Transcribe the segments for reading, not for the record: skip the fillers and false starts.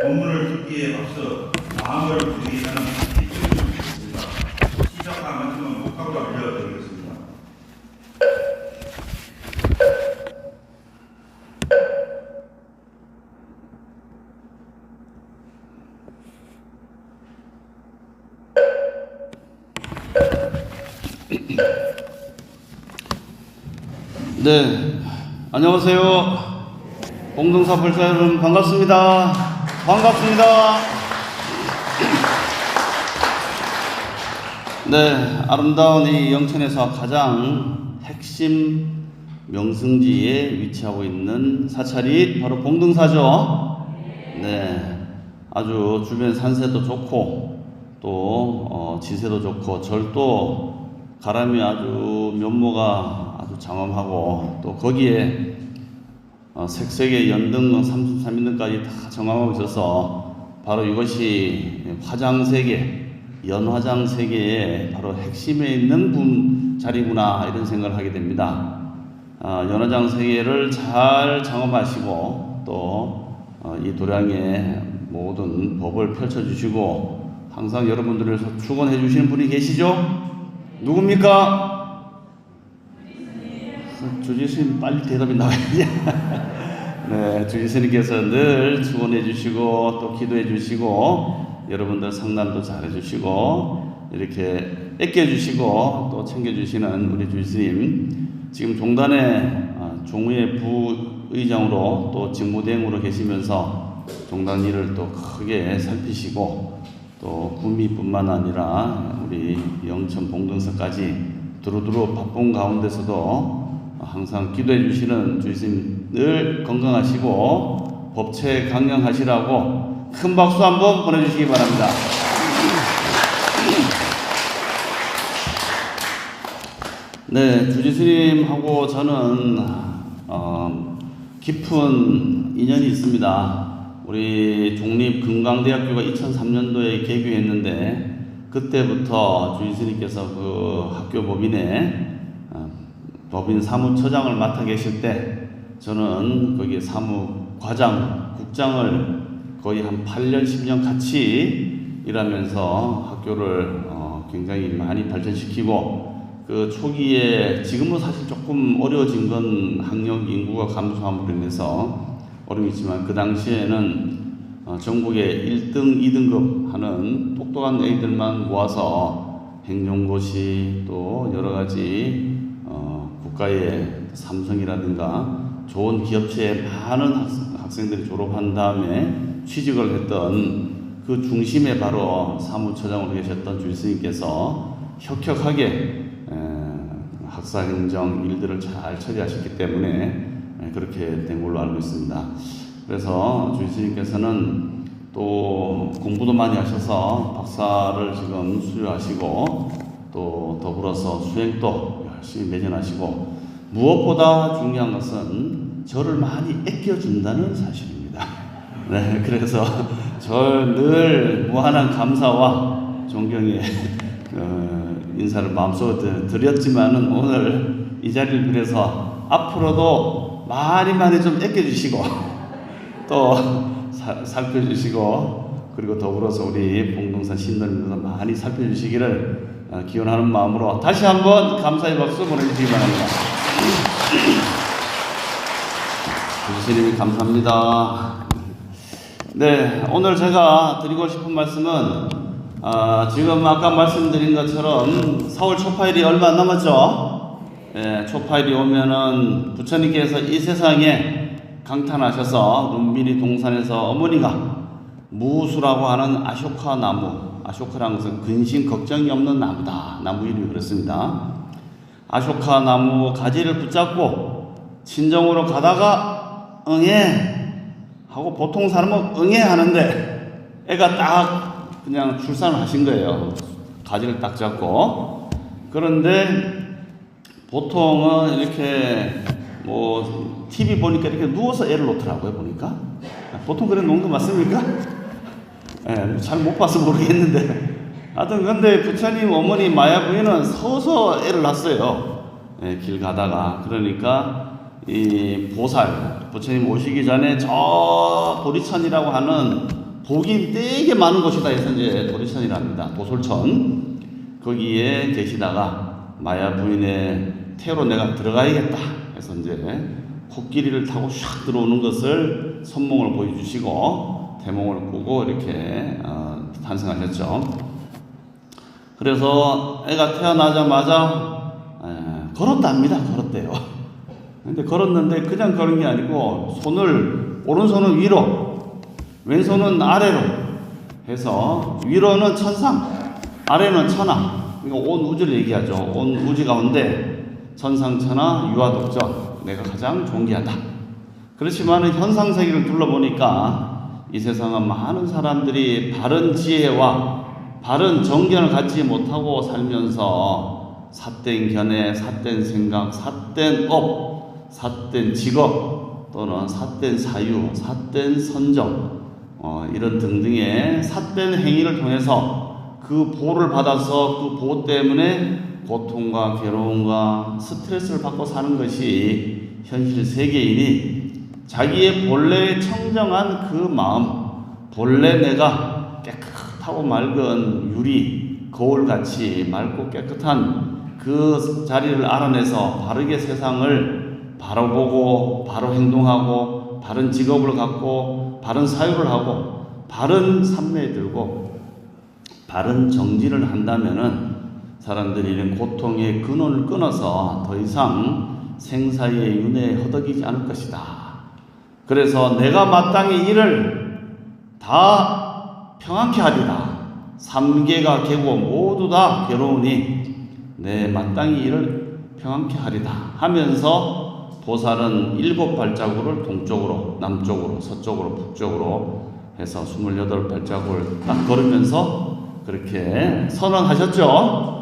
본문을 듣기에 앞서 마음을 드리기는 있습니다. 시작과 말씀은 목하고 알려드리겠습니다. 네, 안녕하세요. 봉동사 불사 여러분 반갑습니다. 반갑습니다. 네, 아름다운 이 영천에서 가장 핵심 명승지에 위치하고 있는 사찰이 바로 봉등사죠. 네, 아주 주변 산세도 좋고 또 지세도 좋고 절도 가람이 아주 면모가 아주 장엄하고 또 거기에 색색의 연등은 33인등까지 다 정함하고 있어서 바로 이것이 화장세계, 연화장세계의 바로 핵심에 있는 자리구나 이런 생각을 하게 됩니다. 연화장세계를 잘 장엄하시고 또 이 도량의 모든 법을 펼쳐주시고 항상 여러분들을 축원해 주시는 분이 계시죠? 누굽니까? 주지스님 빨리 대답이 나와야지. 네, 주지스님께서 늘 축원해 주시고 또 기도해 주시고 여러분들 상담도 잘해 주시고 이렇게 애껴 주시고 또 챙겨 주시는 우리 주지스님 지금 종단의 종우의 부의장으로 또 직무대행으로 계시면서 종단 일을 또 크게 살피시고 또 구미뿐만 아니라 우리 영천 봉등사까지 두루두루 바쁜 가운데서도 항상 기도해 주시는 주님 늘 건강하시고 법체 강령하시라고 큰 박수 한번 보내주시기 바랍니다. 네, 주지스님하고 저는 깊은 인연이 있습니다. 우리 종립금강대학교가 2003년도에 개교했는데 그때부터 주지스님께서 그 학교 법인 사무처장을 맡아 계실 때 저는 거기 사무과장, 국장을 거의 한 8년, 10년 같이 일하면서 학교를 굉장히 많이 발전시키고 그 초기에 지금은 사실 조금 어려워진 건 학령 인구가 감소함으로 인해서 어려움이 있지만 그 당시에는 전국에 1등, 2등급 하는 똑똑한 애들만 모아서 행정고시 또 여러 가지 국가의 삼성이라든가 좋은 기업체에 많은 학생들이 졸업한 다음에 취직을 했던 그 중심에 바로 사무처장으로 계셨던 주스님께서 혁혁하게 학사 행정 일들을 잘 처리하셨기 때문에 그렇게 된 걸로 알고 있습니다. 그래서 주스님께서는 또 공부도 많이 하셔서 박사를 지금 수료하시고 또 더불어서 수행도 열심히 매진하시고 무엇보다 중요한 것은 저를 많이 아껴준다는 사실입니다. 네, 그래서 저 늘 무한한 감사와 존경의 인사를 마음속으로 드렸지만은 오늘 이 자리를 빌어서 앞으로도 많이 좀 아껴주시고 또 살펴주시고 그리고 더불어서 우리 봉동사 신도님들 많이 살펴주시기를 기원하는 마음으로 다시 한번 감사의 박수 보내주시기 바랍니다. 주님이 감사합니다. 네, 오늘 제가 드리고 싶은 말씀은 지금 아까 말씀드린 것처럼 4월 초파일이 얼마 안 남았죠. 네, 초파일이 오면은 부처님께서 이 세상에 강탄하셔서 눈비리 동산에서 어머니가 무수라고 하는 아쇼카 나무, 아쇼카라는 것은 근심 걱정이 없는 나무다. 나무 이름이 그렇습니다. 아쇼카 나무 가지를 붙잡고 친정으로 가다가 응애 하고 보통 사람은 응애 하는데 애가 딱 그냥 출산을 하신 거예요. 가지를 딱 잡고. 그런데 보통은 이렇게 뭐 TV 보니까 이렇게 누워서 애를 놓더라고요. 보니까 보통 그런 농도 맞습니까? 잘 못 봐서 모르겠는데 하여튼 근데 부처님 어머니 마야 부인은 서서 애를 낳았어요. 길 가다가. 그러니까 이 보살 부처님 오시기 전에 저 보리천이라고 하는 복이 되게 많은 곳이다 해서 이제 도리천이랍니다. 도솔천. 거기에 계시다가 마야 부인의 태로 내가 들어가야겠다 해서 이제 코끼리를 타고 샥 들어오는 것을 선몽을 보여주시고 대몽을 꾸고 이렇게 탄생하셨죠. 그래서 애가 태어나자마자 걸었답니다. 걸었대요. 근데 걸었는데 그냥 걸은 게 아니고 오른손은 위로, 왼손은 아래로 해서 위로는 천상, 아래는 천하. 그러니까 온 우주를 얘기하죠. 온 우주 가운데 천상천하 유아독전 내가 가장 존귀하다. 그렇지만 현상세계를 둘러보니까 이 세상은 많은 사람들이 바른 지혜와 바른 정견을 갖지 못하고 살면서 삿된 견해, 삿된 생각, 삿된 업, 삿된 직업 또는 삿된 사유, 삿된 선정 이런 등등의 삿된 행위를 통해서 그 보를 받아서 그 보 때문에 고통과 괴로움과 스트레스를 받고 사는 것이 현실 세계이니 자기의 본래 청정한 그 마음, 본래 내가 깨끗하고 맑은 유리, 거울같이 맑고 깨끗한 그 자리를 알아내서 바르게 세상을 바로 보고 바로 행동하고 바른 직업을 갖고 바른 사유를 하고 바른 삶에 들고 바른 정진을 한다면은 사람들이 이런 고통의 근원을 끊어서 더 이상 생사의 윤회에 허덕이지 않을 것이다. 그래서 내가 마땅히 이를 다 평안케 하리라. 삼계가 개고 모두 다 괴로우니 내 마땅히 이를 평안케 하리다 하면서 보살은 7발자국을 동쪽으로, 남쪽으로, 서쪽으로, 북쪽으로 해서 28발자국을 딱 걸으면서 그렇게 선언하셨죠.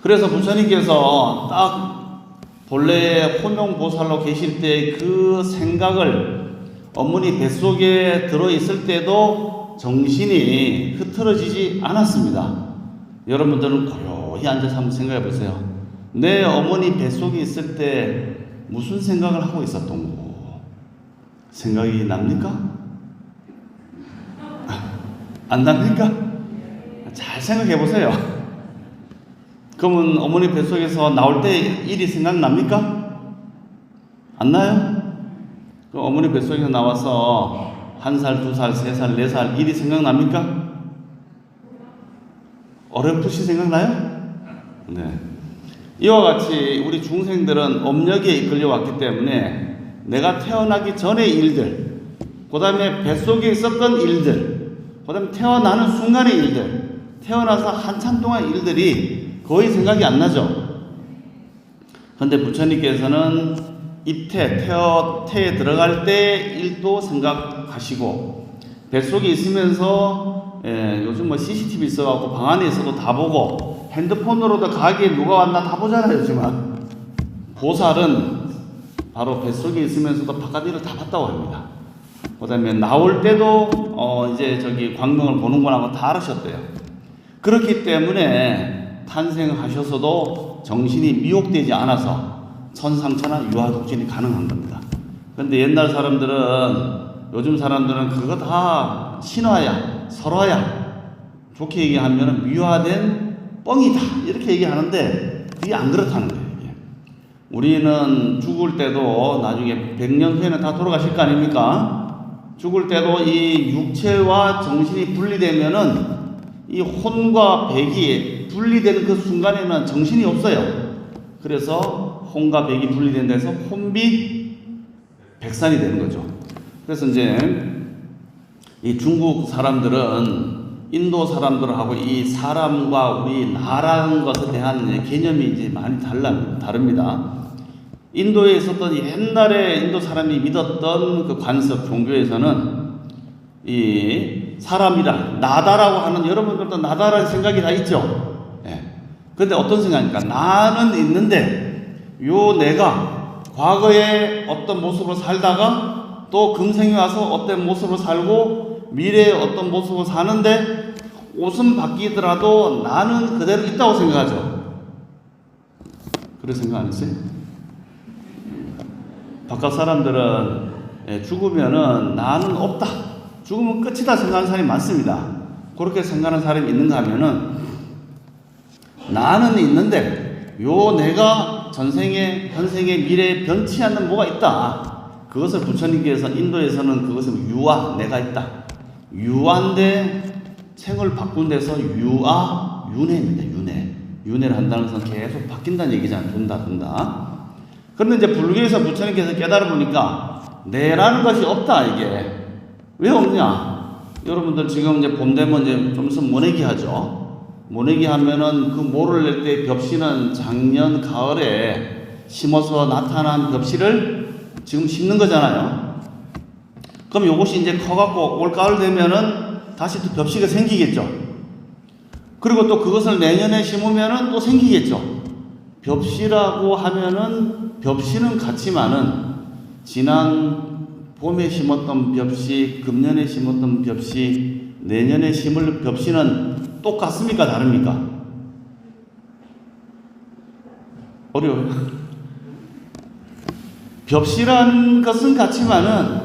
그래서 부처님께서 딱 본래 혼용보살로 계실 때 그 생각을 어머니 뱃속에 들어있을 때도 정신이 흐트러지지 않았습니다. 여러분들은 고요히 앉아서 한번 생각해 보세요. 내 어머니 뱃속에 있을 때 무슨 생각을 하고 있었던고? 생각이 납니까? 안 납니까? 잘 생각해 보세요. 그러면 어머니 뱃속에서 나올 때 일이 생각납니까? 안 나요? 그럼 어머니 뱃속에서 나와서 1살, 2살, 3살, 4살 일이 생각납니까? 어렴풋이 생각나요? 네. 이와 같이 우리 중생들은 업력에 이끌려왔기 때문에 내가 태어나기 전의 일들, 그 다음에 뱃속에 있었던 일들, 그 다음에 태어나는 순간의 일들, 태어나서 한참 동안 일들이 거의 생각이 안 나죠. 그런데 부처님께서는 태에 들어갈 때 일도 생각하시고 뱃속에 있으면서 요즘 CCTV 있어갖고 방 안에 있어도 다 보고 핸드폰으로도 가게에 누가 왔나 다 보잖아요. 요즘은 보살은 바로 뱃속에 있으면서도 바깥 일을 다 봤다고 합니다. 그 다음에 나올 때도 이제 광명을 보는구나 하고 다 알으셨대요. 그렇기 때문에 탄생하셔서도 정신이 미혹되지 않아서 천상천하 유아독진이 가능한 겁니다. 그런데 옛날 사람들은, 요즘 사람들은 그거 다 신화야, 설화야, 좋게 얘기하면 미화된 뻥이다 이렇게 얘기하는데 그게 안 그렇다는 거예요. 우리는 죽을 때도 나중에 100년 후에는 다 돌아가실 거 아닙니까? 죽을 때도 이 육체와 정신이 분리되면은 이 혼과 백이 분리되는 그 순간에는 정신이 없어요. 그래서 혼과 백이 분리된 데서 혼비 백산이 되는 거죠. 그래서 이제 이 중국 사람들은 인도 사람들하고 이 사람과 우리 나라는 것에 대한 개념이 이제 많이 다릅니다. 인도에 있었던 옛날에 인도 사람이 믿었던 그 관습 종교에서는 이 사람이라 나다라고 하는, 여러분들도 나다라는 생각이 다 있죠. 그런데 어떤 생각입니까? 나는 있는데 요 내가 과거에 어떤 모습으로 살다가 또 금생에 와서 어떤 모습으로 살고 미래에 어떤 모습으로 사는데 옷은 바뀌더라도 나는 그대로 있다고 생각하죠. 그런 생각 안 했어요? 바깥 사람들은 죽으면은 나는 없다, 죽으면 끝이다 생각하는 사람이 많습니다. 그렇게 생각하는 사람이 있는가 하면은 나는 있는데 요 내가 전생에 현생에 미래에 변치 않는 뭐가 있다. 그것을 부처님께서 인도에서는 그것을 유아 내가 있다. 유아인데 생을 바꾼 데서 유아 윤회입니다. 윤회를 한다는 것은 계속 바뀐다는 얘기잖아요. 돈다. 그런데 이제 불교에서 부처님께서 깨달아 보니까 내라는 것이 없다. 이게 왜 없냐? 여러분들 지금 이제 봄 되면 이제 좀 있으면 모내기 하죠. 모내기 하면은 그 모를 낼 때 벽씨는 작년 가을에 심어서 나타난 벽씨를 지금 심는 거잖아요. 그럼 요것이 이제 커갖고 올 가을 되면은 다시 또 벽씨가 생기겠죠. 그리고 또 그것을 내년에 심으면은 또 생기겠죠. 벽씨라고 하면은 벽씨는 같지만은 지난 봄에 심었던 벽씨, 금년에 심었던 벽씨, 내년에 심을 벽씨는 똑같습니까? 다릅니까? 어려워요. 벽씨라는 것은 같지만은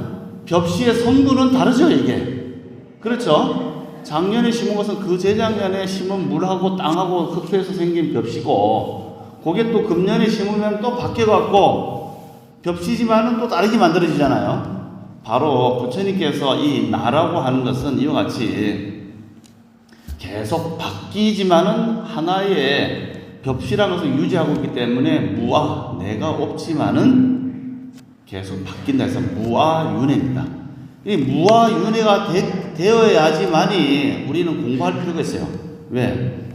벽씨의 성분은 다르죠, 이게. 그렇죠? 작년에 심은 것은 그 재작년에 심은 물하고 땅하고 흡수해서 생긴 벽씨고, 그게 또 금년에 심으면 또 바뀌어갖고 벽씨지만은 또 다르게 만들어지잖아요. 바로 부처님께서 이 나라고 하는 것은 이와 같이 계속 바뀌지만은 하나의 벽씨라는 것을 유지하고 있기 때문에 무아, 내가 없지만은 계속 바뀐다 해서 무아윤회입니다. 이 무아윤회가 되어야지만이 우리는 공부할 필요가 있어요. 왜?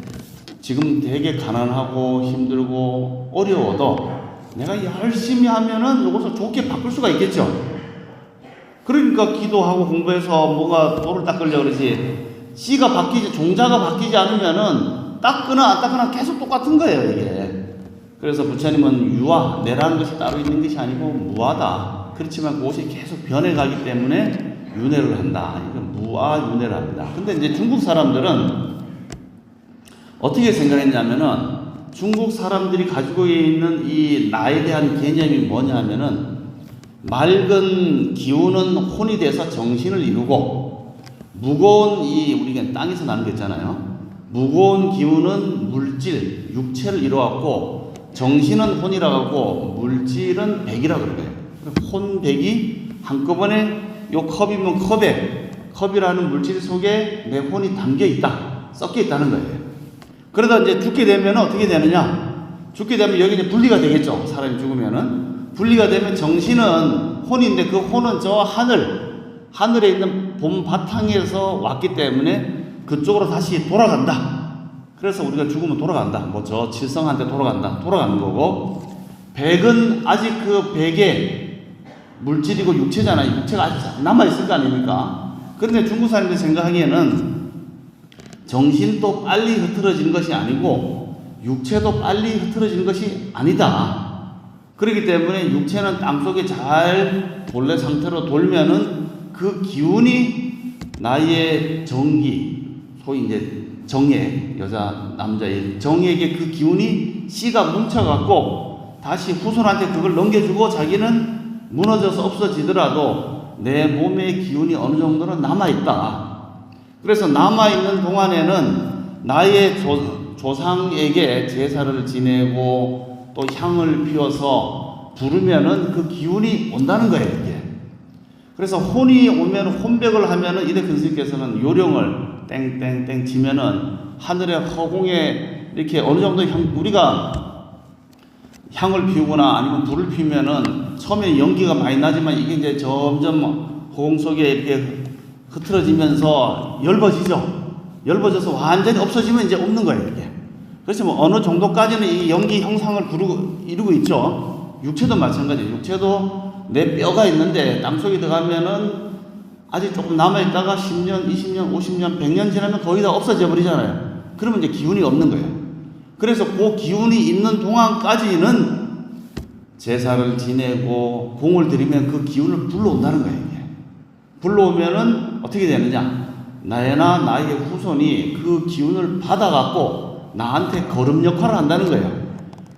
지금 되게 가난하고 힘들고 어려워도 내가 열심히 하면은 이것을 좋게 바꿀 수가 있겠죠. 그러니까 기도하고 공부해서 뭐가 돌을 닦으려고 그러지. 씨가 바뀌지, 종자가 바뀌지 않으면은 닦거나 안 닦거나 계속 똑같은 거예요, 이게. 그래서 부처님은 유아, 내라는 것이 따로 있는 것이 아니고 무아다. 그렇지만 그것이 계속 변해가기 때문에 윤회를 한다. 이건 무아윤회를 합니다. 근데 이제 중국 사람들은 어떻게 생각했냐면은 중국 사람들이 가지고 있는 이 나에 대한 개념이 뭐냐 하면은 맑은 기운은 혼이 돼서 정신을 이루고 무거운 우리가 땅에서 나는 거 있잖아요. 무거운 기운은 물질, 육체를 이루어갖고 정신은 혼이라고 하고 물질은 백이라고 그래요. 혼, 백이 한꺼번에 요 컵이면 컵이라는 물질 속에 내 혼이 담겨 있다. 섞여 있다는 거예요. 그러다 이제 죽게 되면 어떻게 되느냐? 죽게 되면 여기 이제 분리가 되겠죠. 사람이 죽으면은. 분리가 되면 정신은 혼인데 그 혼은 저 하늘에 있는 봄 바탕에서 왔기 때문에 그쪽으로 다시 돌아간다. 그래서 우리가 죽으면 돌아간다. 뭐 저 칠성한테 돌아가는 거고, 백은 아직 그 백에 물질이고 육체잖아요. 육체가 아직 남아있을 거 아닙니까? 그런데 중국 사람들이 생각하기에는 정신도 빨리 흐트러지는 것이 아니고 육체도 빨리 흐트러지는 것이 아니다. 그렇기 때문에 육체는 땅속에 잘 본래 상태로 돌면은 그 기운이 나의 정기, 소위 이제 정액, 여자, 남자의 정액의 그 기운이 씨가 뭉쳐갖고 다시 후손한테 그걸 넘겨주고 자기는 무너져서 없어지더라도 내 몸의 기운이 어느 정도는 남아있다. 그래서 남아있는 동안에는 나의 조상에게 제사를 지내고 또 향을 피워서 부르면은 그 기운이 온다는 거예요, 이게. 그래서 혼이 오면 혼백을 하면은 이대 근스님께서는 요령을 땡땡땡 치면은 하늘의 허공에 이렇게 어느 정도 우리가 향을 피우거나 아니면 불을 피우면은 처음에 연기가 많이 나지만 이게 이제 점점 허공 속에 이렇게 흐트러지면서 엷어져서 완전히 없어지면 이제 없는 거예요, 이게. 그래서 뭐 어느 정도까지는 이 연기 형상을 이루고 있죠. 육체도 마찬가지예요. 육체도 내 뼈가 있는데 땅속에 들어가면은 아직 조금 남아있다가 10년, 20년, 50년, 100년 지나면 거의 다 없어져 버리잖아요. 그러면 이제 기운이 없는 거예요. 그래서 그 기운이 있는 동안까지는 제사를 지내고 공을 들이면 그 기운을 불러온다는 거예요. 이게. 불러오면은 어떻게 되느냐? 나나 나의 후손이 그 기운을 받아갖고 나한테 거름 역할을 한다는 거예요.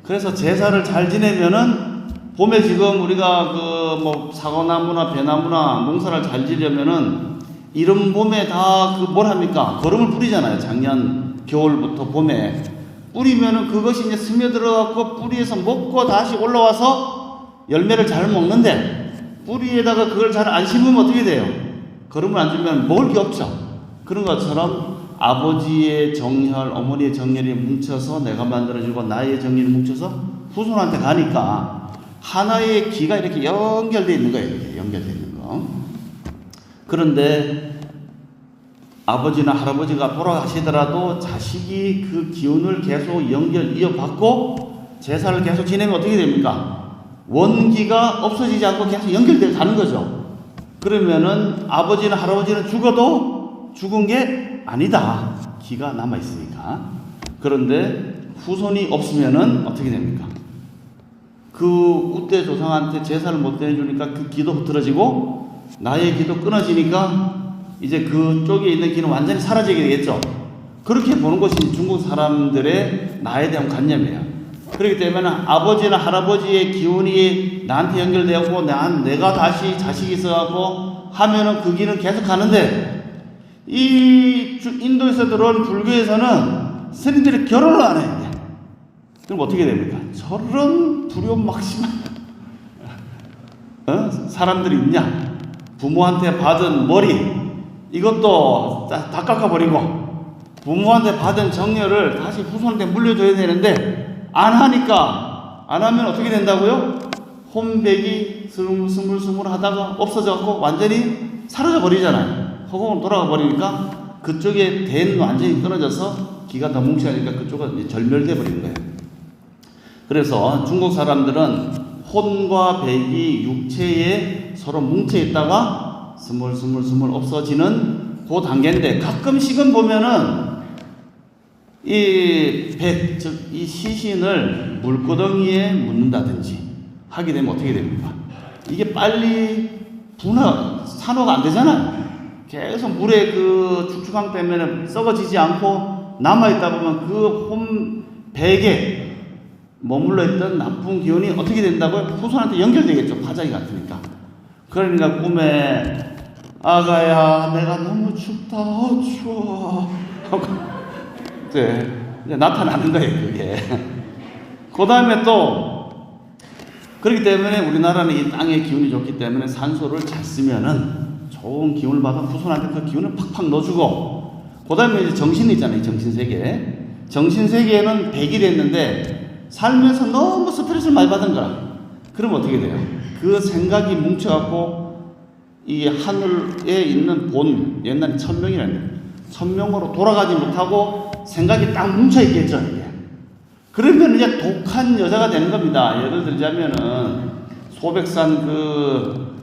그래서 제사를 잘 지내면은 봄에 지금 우리가 그 뭐 사과나무나 배나무나 농사를 잘 지려면은 이른 봄에 다 그 뭘 합니까? 거름을 뿌리잖아요. 작년 겨울부터 봄에 뿌리면은 그것이 이제 스며들어갖고 뿌리에서 먹고 다시 올라와서 열매를 잘 먹는데 뿌리에다가 그걸 잘 안 심으면 어떻게 돼요? 거름을 안 주면 먹을 게 없죠. 그런 것처럼 아버지의 정혈, 어머니의 정혈이 뭉쳐서 내가 만들어주고 나의 정혈이 뭉쳐서 후손한테 가니까 하나의 기가 이렇게 연결되어 있는 거예요. 이렇게 연결되어 있는 거. 그런데 아버지나 할아버지가 돌아가시더라도 자식이 그 기운을 계속 이어받고 제사를 계속 지내면 어떻게 됩니까? 원기가 없어지지 않고 계속 연결되어 가는 거죠. 그러면은 아버지나 할아버지는 죽어도 죽은 게 아니다. 기가 남아있으니까. 그런데 후손이 없으면은 어떻게 됩니까? 그 우대 조상한테 제사를 못 드려주니까 그 기도 흐트러지고 나의 기도 끊어지니까 이제 그쪽에 있는 기는 완전히 사라지게 되겠죠. 그렇게 보는 것이 중국 사람들의 나에 대한 관념이에요. 그렇기 때문에 아버지나 할아버지의 기운이 나한테 연결되었고 내가 다시 자식이 있어갖고 하면은 그 길은 계속 가는데 이 인도에서 들어온 불교에서는 스님들이 결혼을 안 해요. 그럼 어떻게 됩니까? 저런 두려움막심한 사람들이 있냐? 부모한테 받은 머리 이것도 다 깎아버리고 부모한테 받은 정열을 다시 후손한테 물려줘야 되는데 안 하니까 안 하면 어떻게 된다고요? 혼백이 스물스물 하다가 없어져갖고 완전히 사라져 버리잖아요. 허공으로 돌아가 버리니까 그쪽에 댄 완전히 끊어져서 기가 더 뭉쳐가니까 그쪽은 절멸돼 버리는 거예요. 그래서 중국 사람들은 혼과 백이 육체에 서로 뭉쳐 있다가 스물스물 없어지는 그 단계인데 가끔씩은 보면은 이 백, 즉 이 시신을 물구덩이에 묻는다든지 하게 되면 어떻게 됩니까? 이게 빨리 산호가 안 되잖아요. 계속 물에 그 축축함 때문에 썩어지지 않고 남아있다 보면 그 백에 머물러 있던 나쁜 기운이 어떻게 된다고요? 후손한테 연결되겠죠. 파장이 같으니까. 그러니까 꿈에 아가야 내가 너무 춥다 추워 네, 이제 나타나는 거예요. 그게 그 다음에 또 그렇기 때문에 우리나라는 이 땅의 기운이 좋기 때문에 산소를 잘 쓰면은 좋은 기운을 받아 후손한테 그 기운을 팍팍 넣어주고 그 다음에 이제 정신이 있잖아요. 정신세계. 정신세계에는 100이 됐는데 살면서 너무 스트레스를 많이 받은 거라. 그럼 어떻게 돼요? 그 생각이 뭉쳐갖고 이 하늘에 있는 본, 옛날에 천명이라는 천명으로 돌아가지 못하고 생각이 딱 뭉쳐있겠죠. 이게. 그러면 이제 독한 여자가 되는 겁니다. 예를 들자면은 소백산 그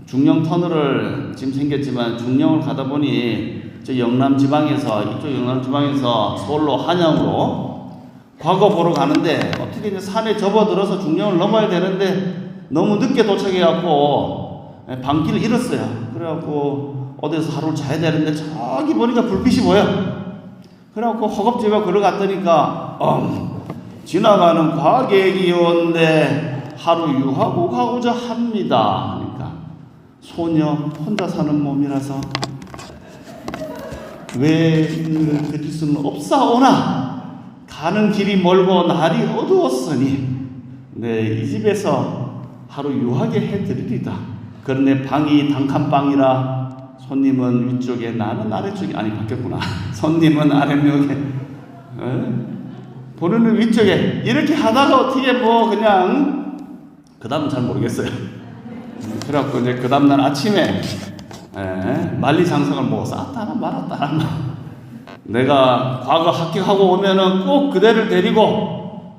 중령 터널을 지금 생겼지만 중령을 가다 보니 저 영남 지방에서 이쪽 영남 지방에서 서울로 한양으로 과거 보러 가는데 어떻게 이제 산에 접어들어서 중령을 넘어야 되는데 너무 늦게 도착해갖고 방길을 잃었어요. 그래갖고 어디서 하루를 자야 되는데 저기 보니까 불빛이 보여. 그래갖고 허겁지겁 걸어갔더니까 지나가는 과객이 온데 하루 유하고 가고자 합니다. 그러니까 소녀 혼자 사는 몸이라서 왜 그릴 수는 없사오나 가는 길이 멀고 날이 어두웠으니 이 집에서 하루 유하게 해드리리다. 그런데 방이 단칸방이라 손님은 위쪽에 나는 아래쪽에 아니 바뀌었구나. 손님은 아래쪽에 본인은 위쪽에 이렇게 하다가 어떻게 뭐 그냥 그 다음은 잘 모르겠어요. 그래갖고 이제 그 다음날 아침에 만리장성을 먹어서 따라 말았다. 내가 과거 합격하고 오면은 꼭 그대를 데리고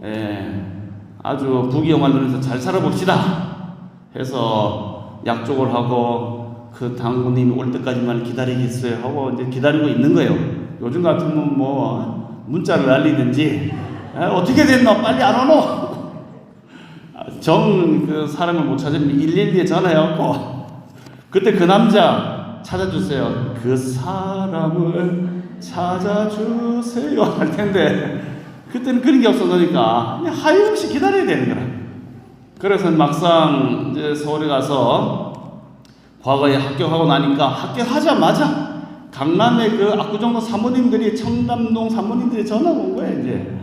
아주 부귀영화를 누려서 잘 살아봅시다 해서 약속을 하고 그 당구님이 올 때까지만 기다리겠어요 하고 이제 기다리고 있는 거예요. 요즘 같으면 뭐 문자를 날리든지 어떻게 됐노? 빨리 안 오노? 그 사람을 못 찾으면 112에 전화해갖고 그때 그 남자 찾아주세요. 그 사람을 찾아주세요 할 텐데 그때는 그런 게 없어지니까 그냥 하염없이 기다려야 되는 거라. 그래서 막상 이제 서울에 가서 과거에 합격하고 나니까 합격하자마자 강남의 그 압구정동 사모님들이 청담동 사모님들이 전화가 온 거야 이제.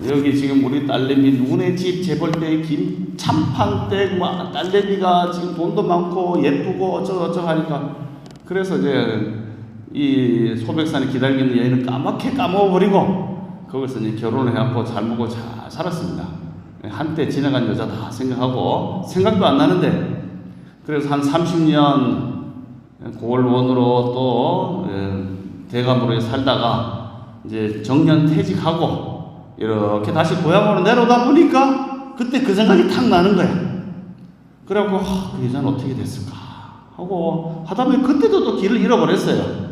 여기 지금 우리 딸내미 누구네 집 재벌대 김 참판댁 뭐 딸내미가 지금 돈도 많고 예쁘고 어쩌고 하니까 그래서 이제 이 소백산에 기다리고 있는 여인은 까맣게 까먹어버리고 거기서 이제 결혼을 해갖고 잘 먹고 잘 살았습니다. 한때 지나간 여자다 생각하고 생각도 안 나는데 그래서 한 30년 고을원으로 또 대감으로 살다가 이제 정년 퇴직하고 이렇게 다시 고향으로 내려오다 보니까 그때 그 생각이 탁 나는 거야. 그래갖고 그 여자는 어떻게 됐을까 하고 하다 보니 그때도 또 길을 잃어버렸어요.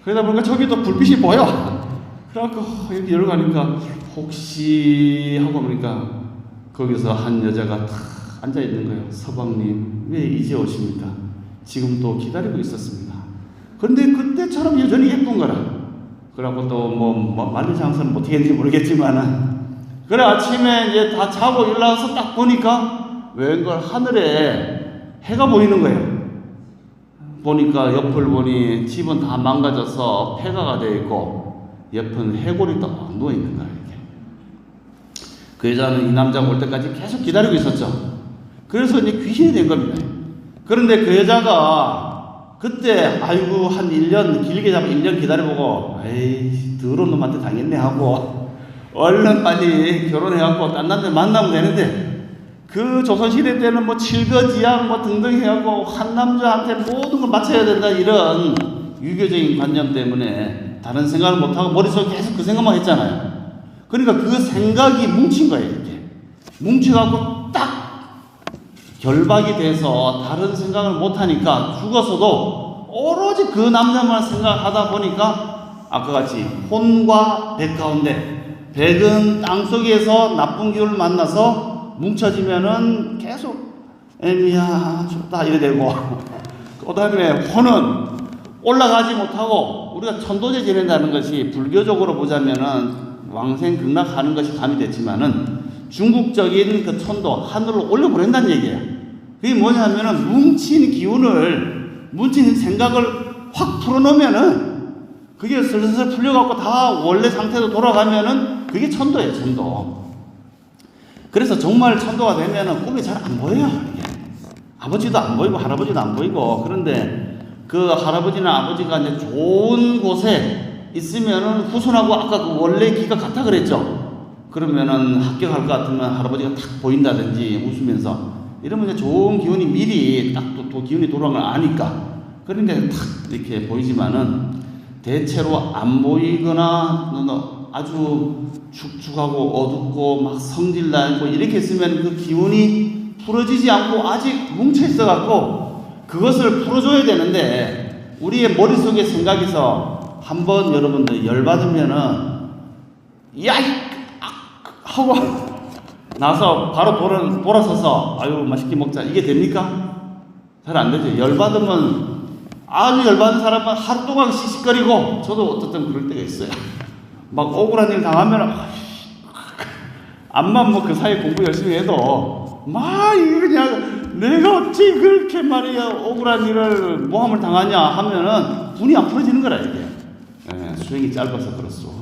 그러다 보니까 저기도 불빛이 보여. 그래갖고 여기 열어 가니까 혹시 하고 보니까 거기서 한 여자가 탁 앉아 있는 거예요. 서방님 왜 이제 오십니까? 지금 또 기다리고 있었습니다. 그런데 그때처럼 여전히 예쁜 거라. 그래갖고 또 뭐 만리장성은 어떻게 했는지 모르겠지만은 그래 아침에 이제 다 자고 일어나서 딱 보니까 웬걸 하늘에 해가 보이는 거예요. 보니까 옆을 보니 집은 다 망가져서 폐가가 되어 있고 옆은 해골이 딱 누워 있는 거예요. 이렇게. 그 여자는 이 남자가 올 때까지 계속 기다리고 있었죠. 그래서 이제 귀신이 된 겁니다. 그런데 그 여자가 그때 아이고 한 1년 길게 잡으면 1년 기다려보고 에이 더러운 놈한테 당했네 하고 얼른 빨리 결혼해갖고 딴 남자 만나면 되는데 그 조선시대 때는 뭐 칠거지약 뭐 등등 해갖고 한 남자한테 모든 걸 맞춰야 된다 이런 유교적인 관념 때문에 다른 생각을 못하고 머릿속에 계속 그 생각만 했잖아요. 그러니까 그 생각이 뭉친 거예요. 이렇게 뭉쳐갖고 딱 결박이 돼서 다른 생각을 못하니까 죽어서도 오로지 그 남자만 생각하다 보니까 아까 같이 혼과 백 가운데 백은 땅속에서 나쁜 기운을 만나서 뭉쳐지면은 계속 애미야 좋다 이래 되고 그 다음에 혼은 올라가지 못하고 우리가 천도제 지낸다는 것이 불교적으로 보자면은 왕생극락하는 것이 가미됐지만은 중국적인 그 천도 하늘로 올려보낸다는 얘기예요. 그게 뭐냐면은 뭉친 기운을 뭉친 생각을 확 풀어놓으면은 그게 슬슬 풀려갖고 다 원래 상태로 돌아가면은 그게 천도예요. 천도. 그래서 정말 천도가 되면은 꿈이 잘 안 보여요. 아버지도 안 보이고 할아버지도 안 보이고 그런데 그 할아버지나 아버지가 이제 좋은 곳에 있으면은 후손하고 아까 그 원래 기가 같아 그랬죠. 그러면은 합격할 것 같으면 할아버지가 탁 보인다든지 웃으면서 이러면 이제 좋은 기운이 미리 딱 또 기운이 돌아오는 걸 아니까 그러니까 탁 이렇게 보이지만은 대체로 안 보이거나 아주 축축하고 어둡고 막 성질 나고 이렇게 있으면 그 기운이 풀어지지 않고 아직 뭉쳐 있어 갖고 그것을 풀어줘야 되는데 우리의 머릿속에 생각에서 한번 여러분들 열받으면은 야이 하고 나서 바로 돌아서서 아유 맛있게 먹자 이게 됩니까? 잘 안 되죠. 열받으면 아주 열받은 사람은 하루 동안 씩씩거리고 저도 어떤 그럴 때가 있어요. 막 억울한 일 당하면 암만 뭐 그 사이에 공부 열심히 해도 막 이거 그냥 내가 어찌 그렇게 말이야 억울한 일을 모함을 당하냐 하면은 분이 안 풀어지는 거라 이게. 수행이 짧아서 그렇소.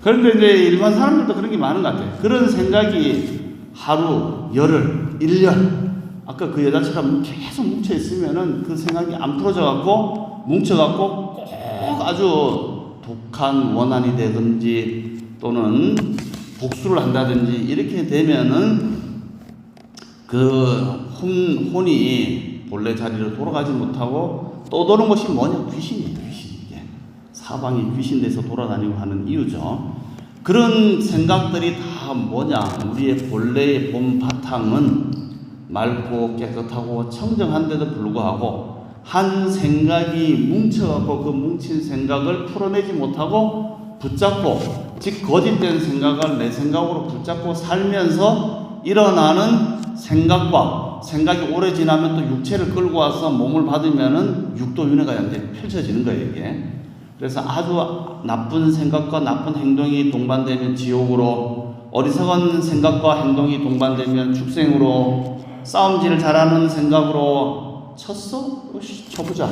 그런데 이제 일반 사람들도 그런 게 많은 것 같아요. 그런 생각이 하루, 열흘, 1년 아까 그 여자처럼 계속 뭉쳐 있으면은 그 생각이 안 풀어져 갖고 뭉쳐 갖고 꼭 아주 독한 원한이 되든지 또는 복수를 한다든지 이렇게 되면은 그 혼이 본래 자리로 돌아가지 못하고 또 도는 것이 뭐냐? 귀신이에요. 귀신. 사방이 귀신 돼서 돌아다니고 하는 이유죠. 그런 생각들이 다 뭐냐? 우리의 본래의 본 바탕은 맑고 깨끗하고 청정한데도 불구하고 한 생각이 뭉쳐갖고 그 뭉친 생각을 풀어내지 못하고 붙잡고 즉 거짓된 생각을 내 생각으로 붙잡고 살면서 일어나는 생각과 생각이 오래 지나면 또 육체를 끌고 와서 몸을 받으면은 육도윤회가 이제 펼쳐지는 거예요 이게. 그래서 아주 나쁜 생각과 나쁜 행동이 동반되면 지옥으로 어리석은 생각과 행동이 동반되면 축생으로 싸움질을 잘하는 생각으로 쳤어? 쳐보자.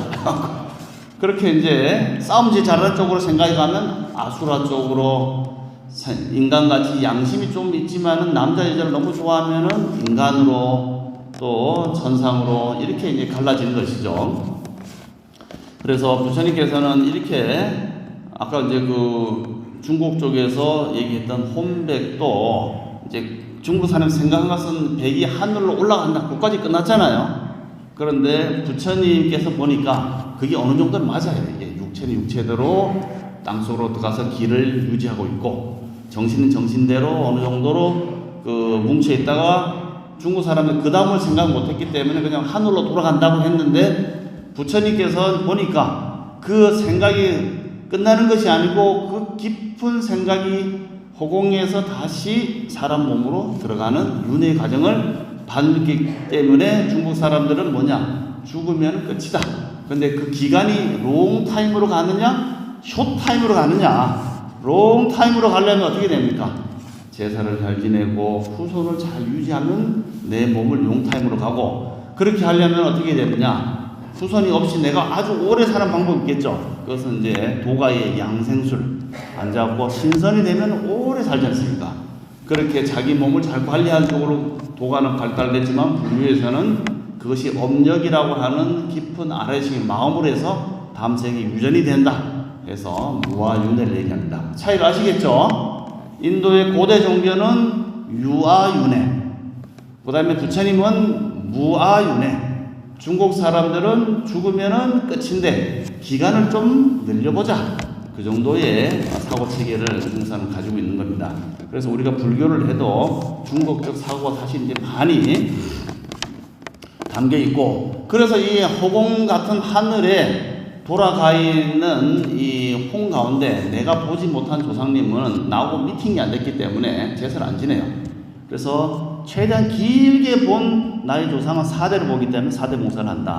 그렇게 이제 싸움질 잘하는 쪽으로 생각해 가면 아수라 쪽으로, 인간같이 양심이 좀 있지만은 남자 여자를 너무 좋아하면은 인간으로, 또 천상으로 이렇게 이제 갈라지는 것이죠. 그래서 부처님께서는 이렇게 아까 이제 그 중국 쪽에서 얘기했던 혼백도 이제 중국 사람 생각한 것은 백이 하늘로 올라간다. 그까지 끝났잖아요. 그런데 부처님께서 보니까 그게 어느 정도는 맞아요. 이게 육체는 육체대로 땅속으로 들어가서 길을 유지하고 있고, 정신은 정신대로 어느 정도로 그 뭉쳐 있다가 중국 사람은 그 다음을 생각 못했기 때문에 그냥 하늘로 돌아간다고 했는데, 부처님께서 보니까 그 생각이 끝나는 것이 아니고 그 깊은 생각이 허공에서 다시 사람 몸으로 들어가는 윤회의 과정을 받기 때문에 중국 사람들은 뭐냐? 죽으면 끝이다. 근데 그 기간이 롱타임으로 가느냐? 숏타임으로 가느냐? 롱타임으로 가려면 어떻게 됩니까? 제사를 잘 지내고 후손을 잘 유지하면 내 몸을 롱타임으로 가고, 그렇게 하려면 어떻게 되느냐? 후손이 없이 내가 아주 오래 사는 방법이 있겠죠. 그것은 이제 도가의 양생술 앉아갖고 신선이 되면 오래 살지 않습니까? 그렇게 자기 몸을 잘 관리하는 쪽으로 도가는 발달됐지만, 불교에서는 그것이 업력이라고 하는 깊은 아래식의 마음으로 해서 다음 생에 유전이 된다 해서 무아윤회를 얘기합니다. 차이를 아시겠죠? 인도의 고대 종교는 유아윤회, 그 다음에 부처님은 무아윤회. 중국 사람들은 죽으면은 끝인데 기간을 좀 늘려보자, 그 정도의 사고 체계를 중국 사람은 가지고 있는 겁니다. 그래서 우리가 불교를 해도 중국적 사고가 사실 이제 많이 담겨 있고, 그래서 이 허공 같은 하늘에 돌아가 있는 이 홍 가운데 내가 보지 못한 조상님은 나하고 미팅이 안 됐기 때문에 제사를 안 지내요. 그래서 최대한 길게 본 나의 조상은 4대를 보기 때문에 4대 봉사를 한다.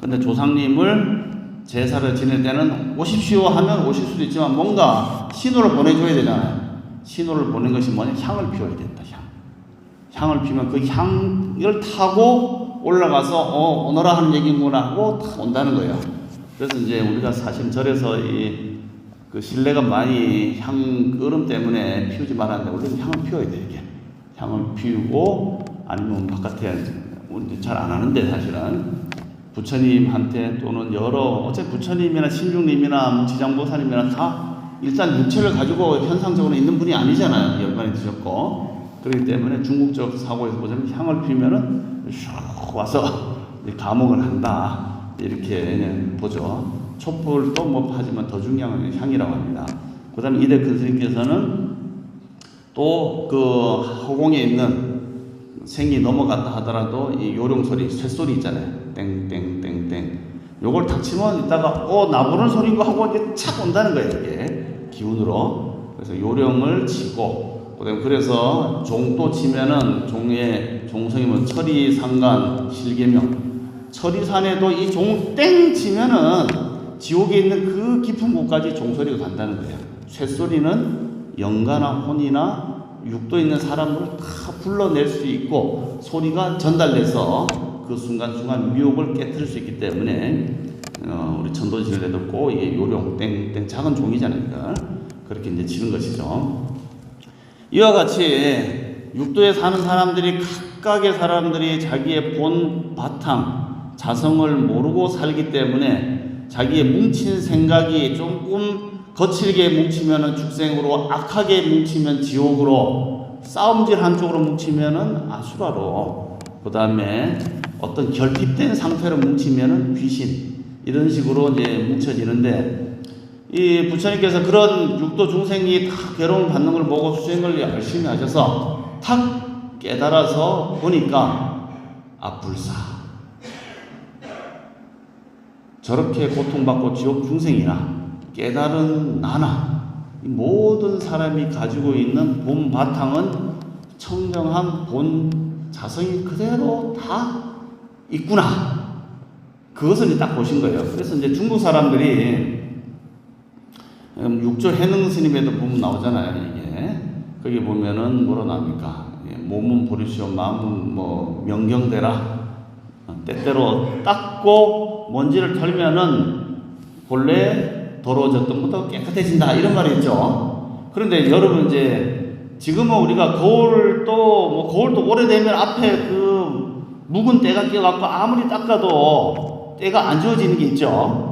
근데 조상님을 제사를 지낼 때는 오십시오 하면 오실 수도 있지만 뭔가 신호를 보내줘야 되잖아요. 신호를 보낸 것이 뭐냐? 향을 피워야 된다. 향을 피우면 그 향을 타고 올라가서 오너라 하는 얘기구나 하고 탁 온다는 거예요. 그래서 이제 우리가 사실 절에서 그 신뢰가 많이 향 얼음 때문에 피우지 말았는데, 우리는 향을 피워야 돼. 이게 향을 피우고, 아니면 바깥에 우리 잘 안 하는데 사실은 부처님한테 또는 어차피 부처님이나 신중님이나 지장보살님이나 다 일단 육체를 가지고 현상적으로 있는 분이 아니잖아요. 연관이 드셨고. 그렇기 때문에 중국적 사고에서 보자면 향을 피우면은 슉 와서 감옥을 한다, 이렇게 보죠. 촛불도 뭐 하지만 더 중요한 건 향이라고 합니다. 그 다음에 이대 큰 스님께서는 또 그 허공에 있는 생이 넘어갔다 하더라도 이 요령소리, 쇳소리 있잖아요. 땡땡땡땡. 요걸 탁 치면 이따가 나 부르는 소리인가 하고 이제 착 온다는 거예요. 이게 기운으로. 그래서 요령을 치고, 그래서 종도 치면은 종성이 뭐 철이상간 실계명. 철이산에도 이 종 땡 치면은 지옥에 있는 그 깊은 곳까지 종소리가 간다는 거예요. 쇳소리는 영가나 혼이나 육도 있는 사람을 다 불러낼 수 있고, 소리가 전달돼서 그 순간순간 미혹을 깨뜨릴 수 있기 때문에 우리 천도지를 듣고 이게 요령 땡땡 작은 종이잖아요. 그렇게 이제 치는 것이죠. 이와 같이 육도에 사는 사람들이, 각각의 사람들이 자기의 본 바탕 자성을 모르고 살기 때문에 자기의 뭉친 생각이 조금 거칠게 뭉치면은 축생으로, 악하게 뭉치면 지옥으로, 싸움질 한쪽으로 뭉치면은 아수라로, 그 다음에 어떤 결핍된 상태로 뭉치면은 귀신, 이런 식으로 이제 뭉쳐지는데, 이 부처님께서 그런 육도 중생이 다 괴로움 받는 걸 보고 수행을 열심히 하셔서 탁 깨달아서 보니까, 불사, 저렇게 고통받고 지옥 중생이나 깨달은 나나, 이 모든 사람이 가지고 있는 본 바탕은 청정한 본 자성이 그대로 다 있구나. 그것을 이제 딱 보신 거예요. 그래서 이제 중국 사람들이 육조 해능 스님에도 보면 나오잖아요. 이게 거기 보면은 뭐로 나옵니까? 몸은 보리시오, 마음은 뭐 명경대라. 때때로 닦고 먼지를 털면은 본래 더러워졌던 것도 깨끗해진다 이런 말이 있죠. 그런데 여러분 이제 지금은 우리가 거울도 오래되면 앞에 그 묵은 때가 껴갖고 아무리 닦아도 때가 안 지워지는 게 있죠.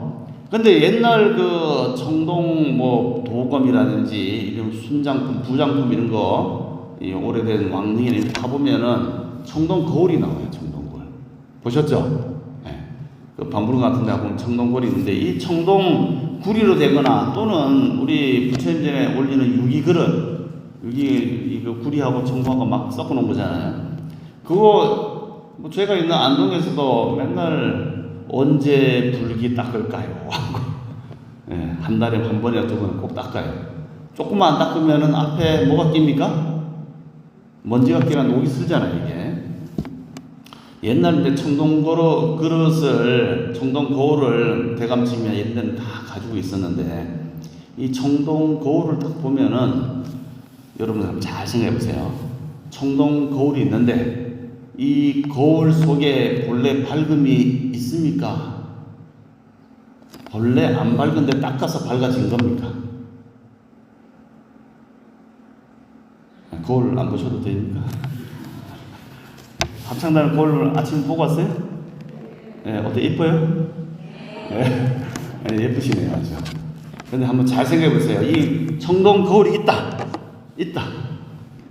근데 옛날 그 청동 뭐 도검이라든지 이런 순장품, 부장품 이런 거, 이 오래된 왕릉에 가보면은 청동 거울이 나와요. 청동 거울. 보셨죠? 네. 그 방부릉 같은 데 가보면 청동 거울이 있는데 이 청동 구리로 되거나 또는 우리 부처님전에 올리는 이거 구리하고 청동하고 막 섞어 놓은 거잖아요. 그거 뭐 제가 있는 안동에서도 맨날 언제 불기 닦을까요? 네, 한 달에 한 번이나 두 번 꼭 닦아요. 조금만 안 닦으면은 앞에 뭐가 낍니까? 먼지가 끼면 녹이 슬잖아요, 이게. 옛날 이제 청동 그릇을, 청동 거울을 대감치면 옛날에는 다 가지고 있었는데, 이 청동 거울을 딱 보면은, 여러분 잘 생각해 보세요. 청동 거울이 있는데, 이 거울 속에 본래 밝음이 있습니까? 본래 안 밝은데 닦아서 밝아진 겁니까? 거울 안 보셔도 됩니까? 합창단을 거울 아침에 보고 왔어요? 네, 어때 이뻐요? 네, 네, 예쁘시네요, 아주. 근데 한번 잘 생각해 보세요. 이 청동 거울이 있다.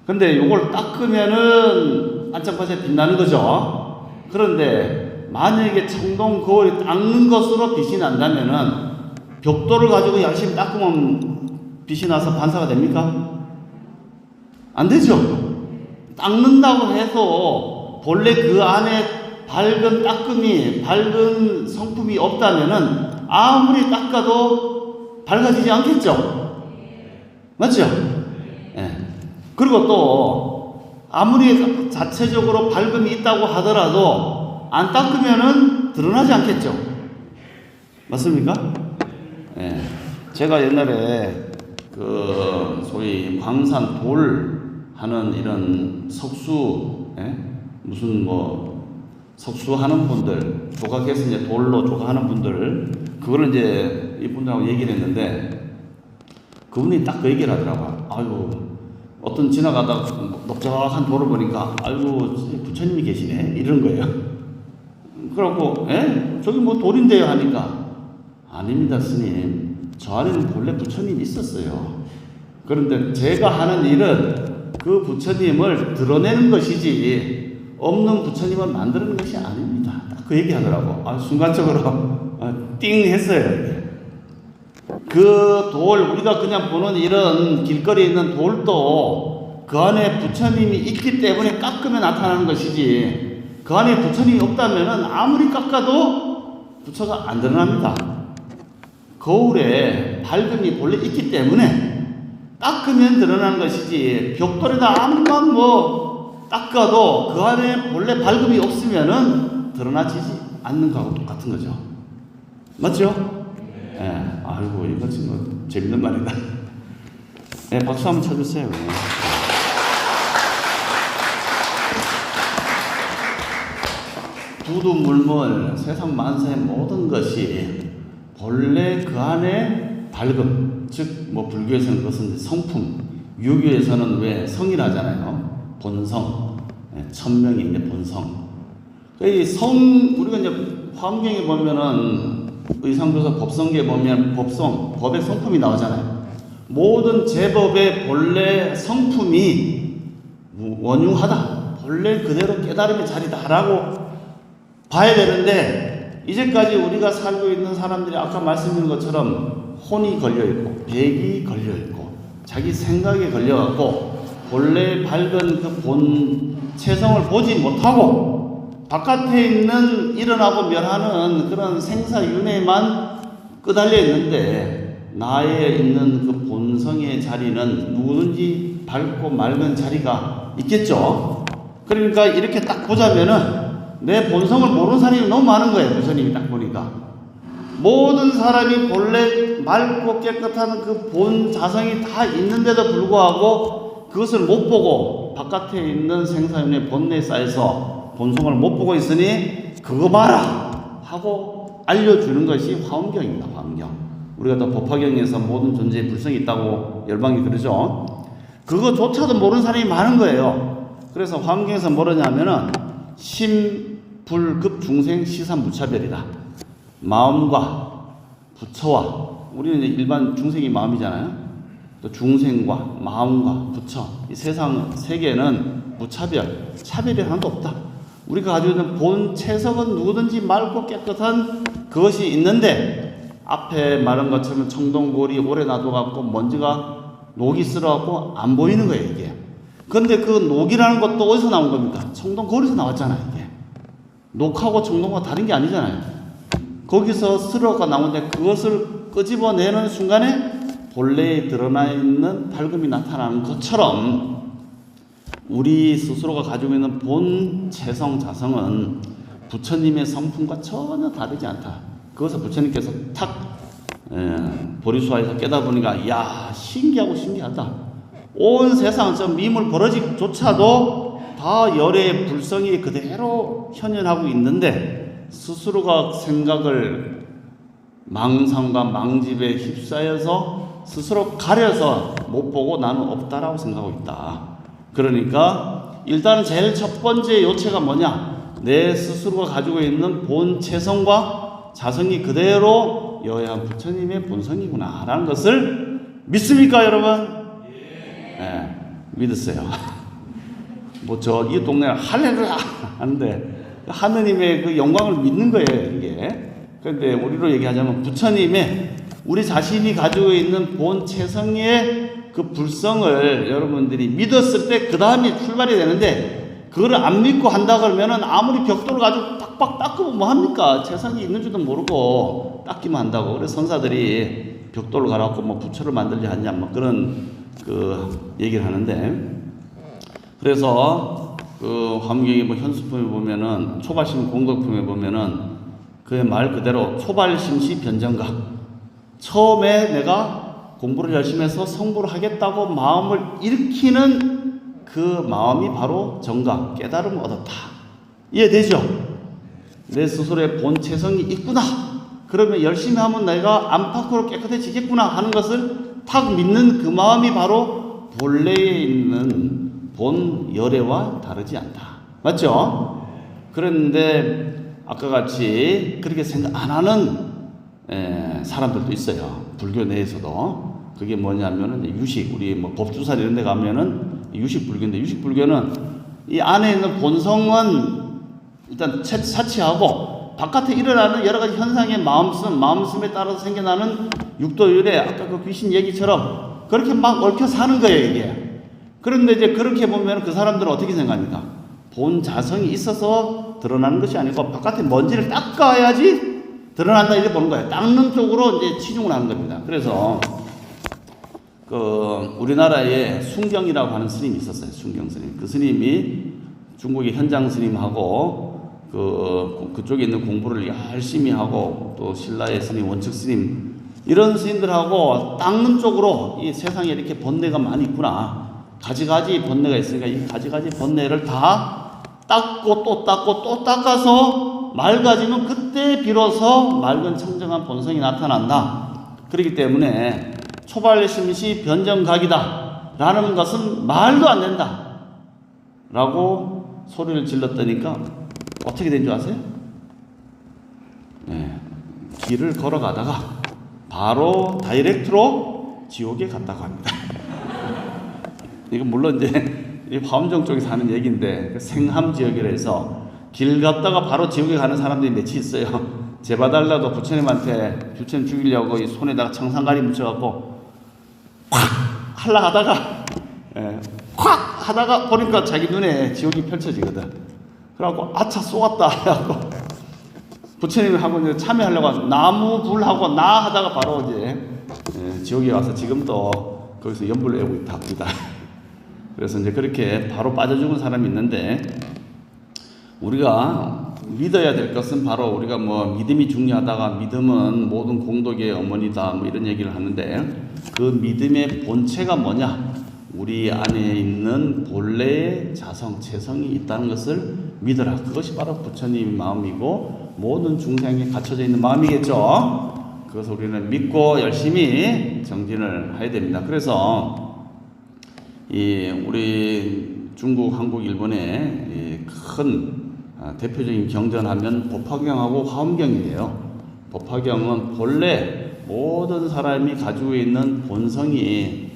근데 이걸 닦으면은 반짝반짝 빛나는 거죠. 그런데 만약에 청동 거울이 닦는 것으로 빛이 난다면은 벽돌을 가지고 열심히 닦으면 빛이 나서 반사가 됩니까? 안 되죠. 닦는다고 해서 본래 그 안에 밝은 성품이 없다면은 아무리 닦아도 밝아지지 않겠죠. 맞죠? 예. 그리고 또 아무리 자체적으로 밝음이 있다고 하더라도 안 닦으면은 드러나지 않겠죠. 맞습니까? 예. 제가 옛날에 그 소위 광산 돌 하는 이런 석수, 예? 무슨 뭐 석수하는 분들, 조각해서 이제 돌로 조각하는 분들, 그거를 이제 이분들하고 얘기를 했는데 그분이 딱 그 얘기를 하더라고요. 아이고, 어떤 지나가다 넓적한 돌을 보니까 아이고 부처님이 계시네 이런 거예요. 그래갖고 저기 뭐 돌인데요 하니까 아닙니다 스님, 저 안에는 본래 부처님이 있었어요. 그런데 제가 하는 일은 그 부처님을 드러내는 것이지 없는 부처님을 만드는 것이 아닙니다. 딱 그 얘기 하더라고. 순간적으로 띵 했어요. 그 돌, 우리가 그냥 보는 이런 길거리에 있는 돌도 그 안에 부처님이 있기 때문에 깎으면 나타나는 것이지 그 안에 부처님이 없다면 아무리 깎아도 부처가 안 드러납니다. 거울에 밝음이 본래 있기 때문에 닦으면 드러나는 것이지 벽돌에다 아무만 뭐 닦아도 그 안에 본래 밝음이 없으면은 드러나지 않는 거하고 똑같은 거죠. 맞죠? 예. 아이고, 이거 지금 재밌는 말이다. 네, 박수 한번 쳐주세요. 네. 두두물물 세상 만사의 모든 것이 본래 그 안에 밝음, 즉 뭐 불교에서는 그것은 성품, 유교에서는 왜 성이라잖아요. 본성, 천명이 이제 본성. 이 우리가 이제 화엄경에 보면은 의상조사 법성계에 보면 법의 성품이 나오잖아요. 모든 제법의 본래 성품이 원흉하다, 본래 그대로 깨달음의 자리다라고 봐야 되는데, 이제까지 우리가 살고 있는 사람들이 아까 말씀드린 것처럼 혼이 걸려있고 백이 걸려있고 자기 생각에 걸려갖고 본래 밝은 그 본 체성을 보지 못하고 바깥에 있는 일어나고 멸하는 그런 생사윤회만 끄달려 있는데, 나에 있는 그 본성의 자리는 누구든지 밝고 맑은 자리가 있겠죠. 그러니까 이렇게 딱 보자면은 내 본성을 모르는 사람이 너무 많은 거예요. 부처님이 딱 보니까 모든 사람이 본래 맑고 깨끗한 그 본 자성이 다 있는데도 불구하고 그것을 못 보고 바깥에 있는 생사윤회 본내에 쌓여서 본성을 못 보고 있으니, 그거 봐라 하고 알려주는 것이 화엄경입니다. 화엄경. 우리가 또 법화경에서 모든 존재에 불성이 있다고 열방이 그러죠. 그거조차도 모르는 사람이 많은 거예요. 그래서 화엄경에서 뭐라냐면은 심불급 중생 시산무차별이다. 마음과 부처와, 우리는 일반 중생이 마음이잖아요. 또 중생과 마음과 부처, 이 세상 세계는 무차별, 차별이 하나도 없다. 우리가 가지고 있는 본 체성은 누구든지 맑고 깨끗한 그것이 있는데, 앞에 말한 것처럼 청동골이 오래 놔둬갖고 먼지가 녹이 쓸어갖고 안 보이는 거예요, 이게. 근데 그 녹이라는 것도 어디서 나온 겁니까? 청동골에서 나왔잖아요, 이게. 녹하고 청동과 다른 게 아니잖아요. 거기서 쓸어가 나오는데 그것을 끄집어내는 순간에 본래에 드러나 있는 밝음이 나타나는 것처럼 우리 스스로가 가지고 있는 본 체성 자성은 부처님의 성품과 전혀 다르지 않다. 그것을 부처님께서 탁 보리수화에서 깨달아보니까 이야, 신기하고 신기하다. 온 세상 저 미물 버러지조차도 다 열의 불성이 그대로 현현하고 있는데 스스로가 생각을 망상과 망집에 휩싸여서 스스로 가려서 못 보고 나는 없다라고 생각하고 있다. 그러니까 일단은 제일 첫 번째 요체가 뭐냐? 내 스스로가 가지고 있는 본 체성과 자성이 그대로 여야 부처님의 본성이구나 라는 것을 믿습니까, 여러분? 네, 믿었어요. 뭐 이 동네는 할렐루야 하는데 하느님의 그 영광을 믿는 거예요, 이게. 그런데 우리로 얘기하자면 부처님의 우리 자신이 가지고 있는 본 체성의 그 불성을 여러분들이 믿었을 때 그 다음에 출발이 되는데, 그거를 안 믿고 한다 그러면은 아무리 벽돌을 가지고 빡빡 닦으면 뭐 합니까? 체성이 있는 줄도 모르고 닦기만 한다고. 그래서 선사들이 벽돌을 갈아갖고 뭐 부처를 만들지 않냐 뭐 그런 그 얘기를 하는데, 그래서 그 화엄경의 뭐 현수품에 보면은 초발심 공덕품에 보면은 그의 말 그대로 초발심시 변정각, 처음에 내가 공부를 열심히 해서 성불을 하겠다고 마음을 일으키는 그 마음이 바로 정각, 깨달음을 얻었다. 이해되죠? 내 스스로의 본 체성이 있구나. 그러면 열심히 하면 내가 안팎으로 깨끗해지겠구나 하는 것을 탁 믿는 그 마음이 바로 본래에 있는 본 열애와 다르지 않다. 맞죠? 그런데 아까 같이 그렇게 생각 안 하는 사람들도 있어요. 불교 내에서도. 그게 뭐냐면은 유식, 우리 뭐 법주살 이런 데 가면은 유식 불교인데, 유식 불교는 이 안에 있는 본성은 일단 사치하고 바깥에 일어나는 여러 가지 현상의 마음씀에 따라서 생겨나는 육도율에 아까 그 귀신 얘기처럼 그렇게 막 얽혀 사는 거예요, 이게. 그런데 이제 그렇게 보면 그 사람들은 어떻게 생각합니까? 본 자성이 있어서 드러나는 것이 아니고 바깥에 먼지를 닦아야지 드러난다 이렇게 보는 거예요. 닦는 쪽으로 이제 치중을 하는 겁니다. 그래서 그 우리나라에 순경이라고 하는 스님이 있었어요. 순경 스님. 그 스님이 중국의 현장 스님하고 그쪽에 있는 공부를 열심히 하고 또 신라의 스님, 원측 스님 이런 스님들하고 닦는 쪽으로 이 세상에 이렇게 번뇌가 많이 있구나. 가지가지 번뇌가 있으니까 이 가지가지 번뇌를 다 닦고 또 닦고 또 닦아서 맑아지면 그때 비로소 맑은 청정한 본성이 나타난다. 그렇기 때문에 초발심시 변정각이다 라는 것은 말도 안 된다 라고 소리를 질렀다니까 어떻게 된 줄 아세요? 네, 길을 걸어가다가 바로 다이렉트로 지옥에 갔다고 합니다. 이건 물론 이제 화엄정 쪽에서 하는 얘기인데, 생함 지역이라 해서 길 갔다가 바로 지옥에 가는 사람들이 몇이 있어요. 제봐달라도 부처님한테 부처님 죽이려고 이 손에다가 청산가리 묻혀갖고 콱 하려 하다가 콱 하다가 보니까 자기 눈에 지옥이 펼쳐지거든. 그래갖고 아차 쏘았다 하고 부처님하고 이제 참여하려고 하서 나무 불하고 나 하다가 바로 이제 지옥에 와서 지금 또 거기서 연불을 애고 있다 합니다. 그래서 이제 그렇게 바로 빠져 죽은 사람이 있는데, 우리가 믿어야 될 것은 바로 우리가 뭐 믿음이 중요하다가 믿음은 모든 공덕의 어머니다 뭐 이런 얘기를 하는데, 그 믿음의 본체가 뭐냐? 우리 안에 있는 본래의 자성, 체성이 있다는 것을 믿어라. 그것이 바로 부처님의 마음이고 모든 중생에 갖춰져 있는 마음이겠죠. 그것을 우리는 믿고 열심히 정진을 해야 됩니다. 그래서 우리 중국, 한국, 일본의 큰 대표적인 경전하면 법화경하고 화엄경이에요. 법화경은 본래 모든 사람이 가지고 있는 본성이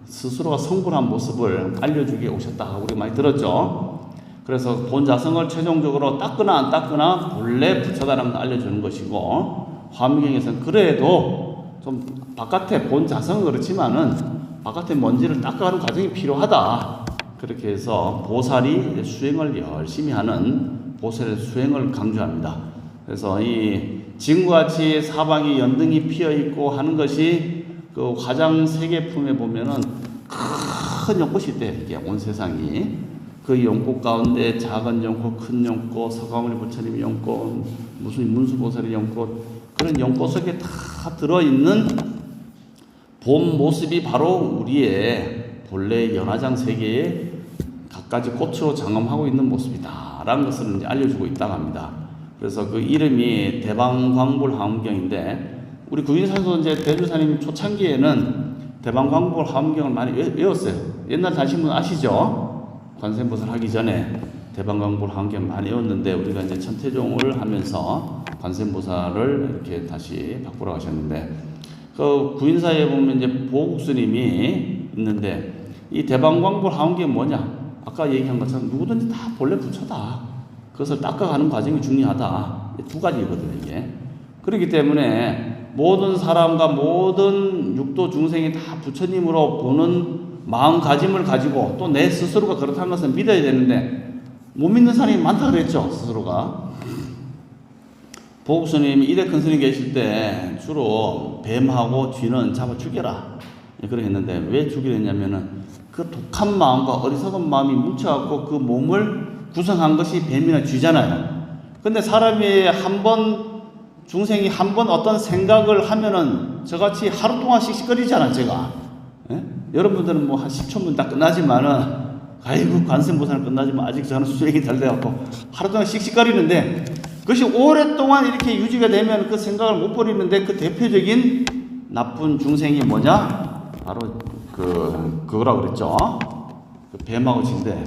스스로가 성불한 모습을 알려주기에 오셨다. 우리 많이 들었죠. 그래서 본자성을 최종적으로 닦거나 안 닦거나 본래 부처다라는 걸 알려주는 것이고, 화엄경에서는 그래도 좀 바깥에 본자성은 그렇지만은 바깥에 먼지를 닦아가는 과정이 필요하다. 그렇게 해서 보살이 수행을 열심히 하는 보살의 수행을 강조합니다. 그래서 지금과 같이 사방이 연등이 피어 있고 하는 것이 그 화장 세계품에 보면은 큰 연꽃이 있대. 이게 온 세상이 그 연꽃 가운데 작은 연꽃, 큰 연꽃, 서가모니 부처님의 연꽃, 무슨 문수보살의 연꽃, 그런 연꽃 속에 다 들어있는 본 모습이 바로 우리의 본래 연화장 세계에 갖가지 꽃으로 장엄하고 있는 모습이다 라는 것을 이제 알려주고 있다고 합니다. 그래서 그 이름이 대방광불화엄경인데, 우리 구인사에서 이제 대주사님 초창기에는 대방광불화엄경을 많이 외웠어요. 옛날 다신 분 아시죠? 관세음보살 하기 전에 대방광불화엄경 많이 외웠는데, 우리가 이제 천태종을 하면서 관세음보살을 이렇게 다시 바꾸러 가셨는데, 그 구인사에 보면 이제 보국스님이 있는데, 이 대방광불화엄경이 뭐냐? 아까 얘기한 것처럼 누구든지 다 본래 부처다. 그것을 닦아가는 과정이 중요하다. 두 가지거든요, 이게. 그렇기 때문에 모든 사람과 모든 육도 중생이 다 부처님으로 보는 마음가짐을 가지고 또 내 스스로가 그렇다는 것을 믿어야 되는데, 못 믿는 사람이 많다 그랬죠, 스스로가. 보국스님이 이대 큰 스님 계실 때 주로 뱀하고 쥐는 잡아 죽여라. 그렇게 했는데, 왜 죽이려 했냐면은 그 독한 마음과 어리석은 마음이 뭉쳐갖고 그 몸을 구성한 것이 뱀이나 쥐잖아요. 근데 사람이 중생이 한 번 어떤 생각을 하면은 저같이 하루 동안 씩씩거리잖아, 제가. 예? 여러분들은 뭐 한 10초면 다 끝나지만은, 아이고, 관세음보살 끝나지만 아직 저는 수행이 덜 돼갖고 하루 동안 씩씩거리는데, 그것이 오랫동안 이렇게 유지가 되면 그 생각을 못 버리는데, 그 대표적인 나쁜 중생이 뭐냐? 바로 그거라고 그랬죠. 그 뱀하고 쥐인데,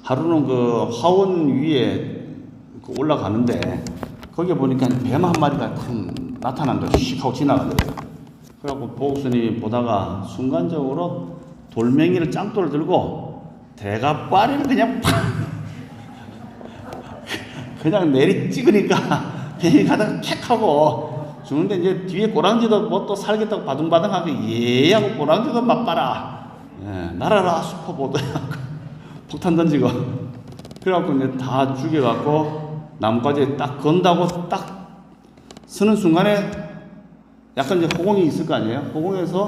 하루는 그 화원 위에 올라가는데, 거기에 보니까 뱀 한 마리가 탁 나타난 거예요. 휙 하고 지나가더래요. 그래갖고 보국스님이 보다가 순간적으로 돌멩이를 짱돌을 들고 대가빠리를 그냥 팍 그냥 내리 찍으니까 뱀이 가다가 킥 하고 죽는데, 이제 뒤에 꼬랑지도 뭐 또 살겠다고 바둥바둥하고 예하고 꼬랑지도 맛봐라. 예, 날아라 슈퍼보드 폭탄 던지고. 그래갖고 이제 다 죽여갖고 나뭇가지에 딱 건다고 딱 서는 순간에 약간 이제 허공이 있을 거 아니에요? 허공에서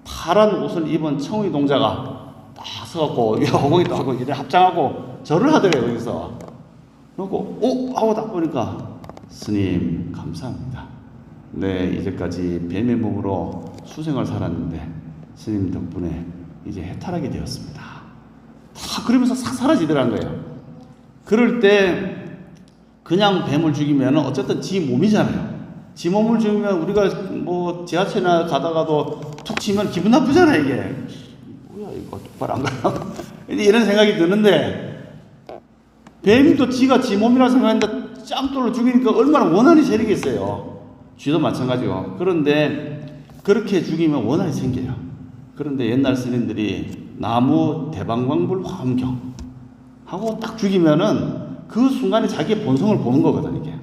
파란 옷을 입은 청의 동자가 딱 서갖고 허공에 또 하고 이래 합장하고 절을 하더래요, 여기서. 그러고 오! 하고 딱 보니까, 스님 감사합니다. 네, 이제까지 뱀의 몸으로 수생을 살았는데 스님 덕분에 이제 해탈하게 되었습니다. 다 그러면서 싹 사라지더라는 거예요. 그럴 때 그냥 뱀을 죽이면 어쨌든 지 몸이잖아요. 지 몸을 죽이면 우리가 뭐 지하철이나 가다가도 툭 치면 기분 나쁘잖아요, 이게. 뭐야, 이거 똑바로 안 가나? 이런 생각이 드는데, 뱀이 또 지가 지 몸이라 생각했는데 짱돌로 죽이니까 얼마나 원한이 생기겠어요. 쥐도 마찬가지고. 그런데 그렇게 죽이면 원한이 생겨요. 그런데 옛날 스님들이 나무 대방광불 화엄경 하고 딱 죽이면은 그 순간에 자기의 본성을 보는 거거든, 이게.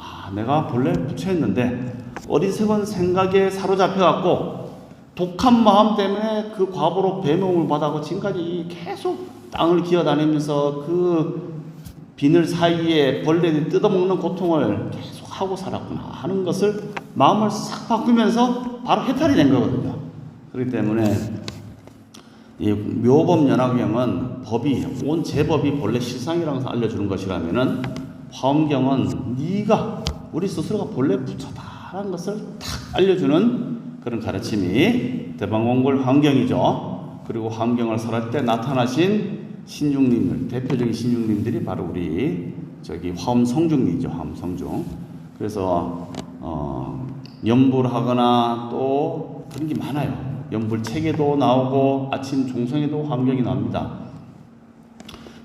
아, 내가 본래 부처였는데 어리석은 생각에 사로잡혀갖고 독한 마음 때문에 그 과보로 배명을 받아고 지금까지 계속 땅을 기어다니면서 그 비늘 사이에 벌레들이 뜯어먹는 고통을 계속 하고 살았구나 하는 것을 마음을 싹 바꾸면서 바로 해탈이 된 거거든요. 그렇기 때문에 이 묘법연화경은 법이, 온 제법이 본래 실상이라고 해서 알려주는 것이라면은 화엄경은 네가 우리 스스로가 본래 부처다라는 것을 탁 알려주는 그런 가르침이 대방광불 화엄경이죠. 그리고 환경을 설할 때 나타나신 신중님들, 대표적인 신중님들이 바로 우리 저기 화엄성중이죠. 화엄성중. 그래서 연불 하거나 또 그런 게 많아요. 연불 책에도 나오고 아침 종성에도 환경이 나옵니다.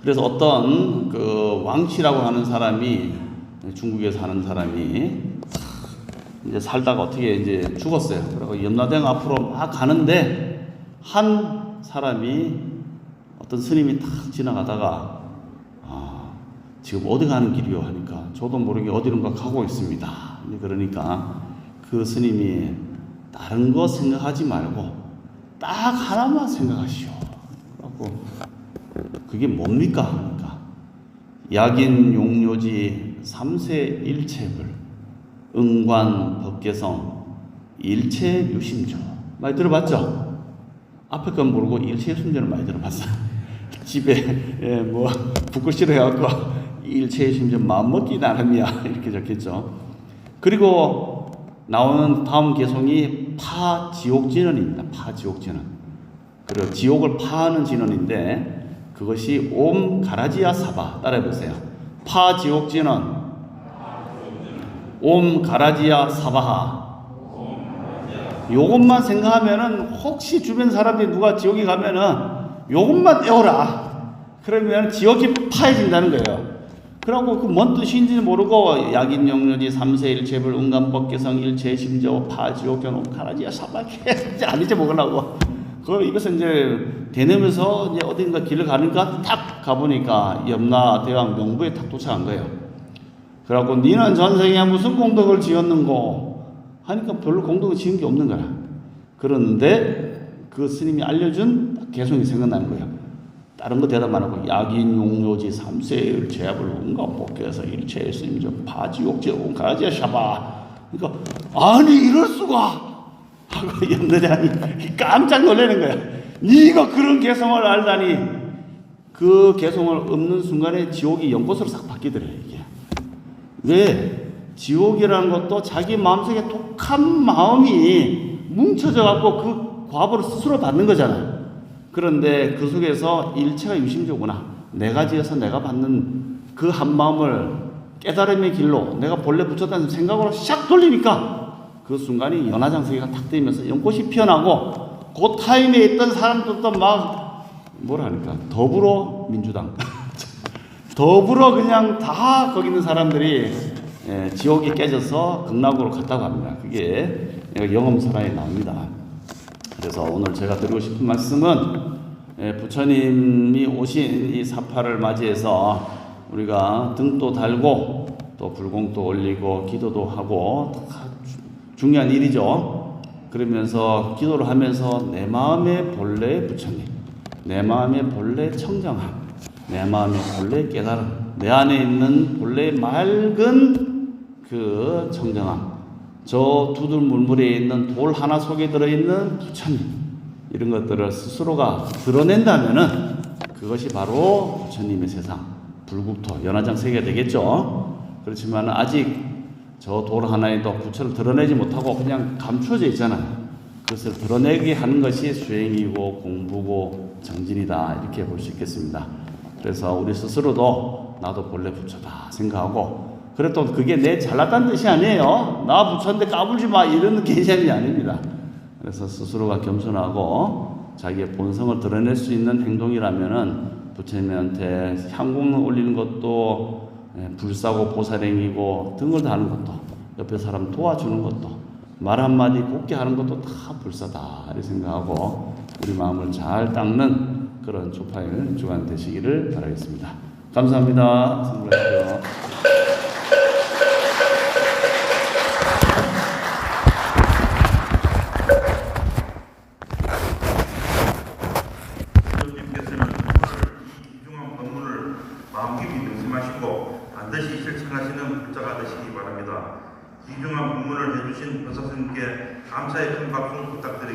그래서 어떤 그 왕씨라고 하는 사람이, 중국에 사는 사람이 이제 살다가 어떻게 이제 죽었어요. 그리고 염라대왕 앞으로 막 가는데 한 사람이, 어떤 스님이 탁 지나가다가 지금 어디 가는 길이요 하니까 저도 모르게 어디론가 가고 있습니다. 그러니까 그 스님이 다른 거 생각하지 말고 딱 하나만 생각하시오. 그러고 그게 뭡니까 하니까 약인 용료지 3세 일체불 응관 법계성 일체유심조 많이 들어봤죠? 앞에 건 모르고 일체유심조는 많이 들어봤어요. 집에 뭐 붓글 싫어해갖고 일체유심조 마음먹기 나름이야 이렇게 적혔죠. 그리고 나오는 다음 개성이 파지옥진언입니다. 파지옥진언. 그리고 지옥을 파하는 진언인데 그것이 옴 가라지야 사바. 따라해보세요. 파지옥진언 옴 가라지야 사바하. 요것만 생각하면은 혹시 주변 사람들이 누가 지옥에 가면은 요것만 외워라. 그러면 지옥이 파해진다는 거예요. 그러고 그 뭔 뜻인지 모르고 약인 영료지 3세 일체불 응감법계성 일체심조 파지옥견 옴 가라지야 사바. 이제 안 잊어먹으려고. 그걸 입에서 이제 대내면서 이제 어딘가 길을 가니까 딱 가보니까 염라대왕 명부에 딱 도착한 거예요. 그래갖고 니는 전생에 무슨 공덕을 지었는고 하니까 별로 공덕을 지은 게 없는 거야. 그런데 그 스님이 알려준 개성이 생각나는 거예요. 다른 거 대답 안 하고 약인 용료지 3세일 제압을 온갖 복귀해서 일체의 스님저 파지옥제 온가라지야 샤바. 그러니까 아니 이럴 수가 하고 염라대왕이 깜짝 놀라는 거야. 네가 그런 개성을 알다니. 그 개성을 얻는 순간에 지옥이 연꽃으로 싹 바뀌더래 이게. 왜? 지옥이라는 것도 자기 마음속에 독한 마음이 뭉쳐져 갖고 그 과보를 스스로 받는 거잖아요. 그런데 그 속에서 일체가 유심조구나. 내가 지어서 내가 받는 그 한 마음을 깨달음의 길로 내가 본래 붙였다는 생각으로 샥 돌리니까 그 순간이 연화장세계가 탁 뜨면서 연꽃이 피어나고 그 타임에 있던 사람들도 막 뭐라 하니까 더불어민주당 더불어 그냥 다 거기 있는 사람들이 지옥이 깨져서 극락으로 갔다고 합니다. 그게 영엄설화에 나옵니다. 그래서 오늘 제가 드리고 싶은 말씀은 부처님이 오신 이 사파를 맞이해서 우리가 등도 달고 또 불공도 올리고 기도도 하고 중요한 일이죠. 그러면서 기도를 하면서 내 마음의 본래 부처님, 내 마음의 본래 청정함, 내 마음의 본래 깨달음, 내 안에 있는 본래 맑은 그 청정함, 저 두들물물에 있는 돌 하나 속에 들어있는 부처님, 이런 것들을 스스로가 드러낸다면은 그것이 바로 부처님의 세상, 불국토, 연화장 세계가 되겠죠. 그렇지만 아직 저 돌 하나에도 부처를 드러내지 못하고 그냥 감춰져 있잖아요. 그것을 드러내게 하는 것이 수행이고 공부고 정진이다, 이렇게 볼 수 있겠습니다. 그래서 우리 스스로도 나도 본래 부처다 생각하고, 그래도 그게 내 잘났다는 뜻이 아니에요. 나 부처인데 까불지 마, 이런 개념이 아닙니다. 그래서 스스로가 겸손하고 자기의 본성을 드러낼 수 있는 행동이라면은 부처님한테 향공 올리는 것도 불사고 보살행이고 등을 다하는 것도, 옆에 사람 도와주는 것도, 말 한마디 곱게 하는 것도 다 불사다, 이렇게 생각하고 우리 마음을 잘 닦는 그런 조파일 주간 되시기를 바라겠습니다. 감사합니다. 선물하십시오. 반드시 실천하시는 불자가 되시기 바랍니다. 귀중한 법문을 해주신 법사스님께 감사의 큰 박수 부탁드립니다.